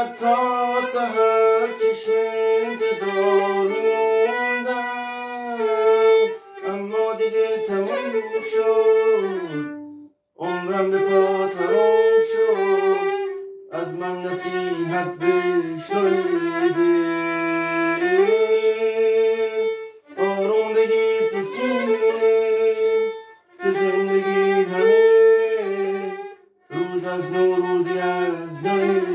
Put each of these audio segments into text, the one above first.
شب تا سحر چشم انتظار موندم، اما دیگه تموم شد، عمرم به پا تموم شد. از من نصیحت بشنویده، آروم بگیر تو سینه که زندگی همینه، روز از نو روزی از نویده.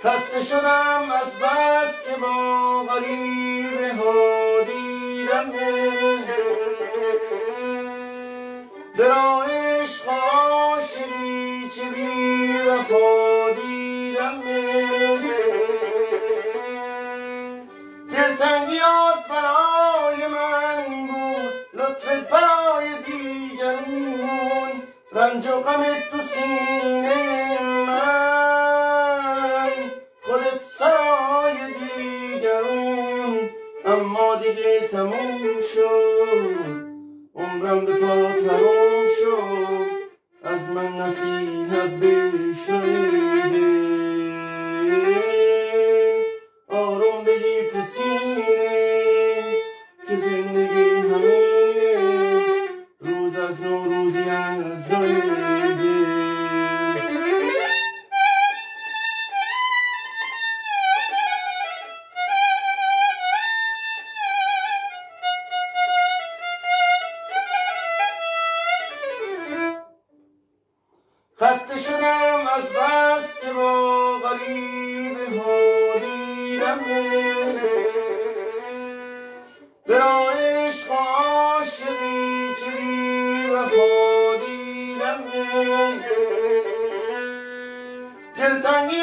خسته شدم از بس که با غریبه ها دیدم، به راه عشق عاشقی چه بی وفا دیدم. دلتنگیات برای من بود، لطفت برای دیگرون، رنج و غمت تو سینه من، خودت سرای دیگرون. اما دیگه تموم شد، عمرم به پا تموم شد. از من نصیحت بشنویده، آروم بگیر تو سینه که زندگی همینه، روز از نو روزی از نویده. خسته شدم از بس که با غریبه ها دیدم، به راه عشق عاشقی چه بی وفا دیدم. دلتنگی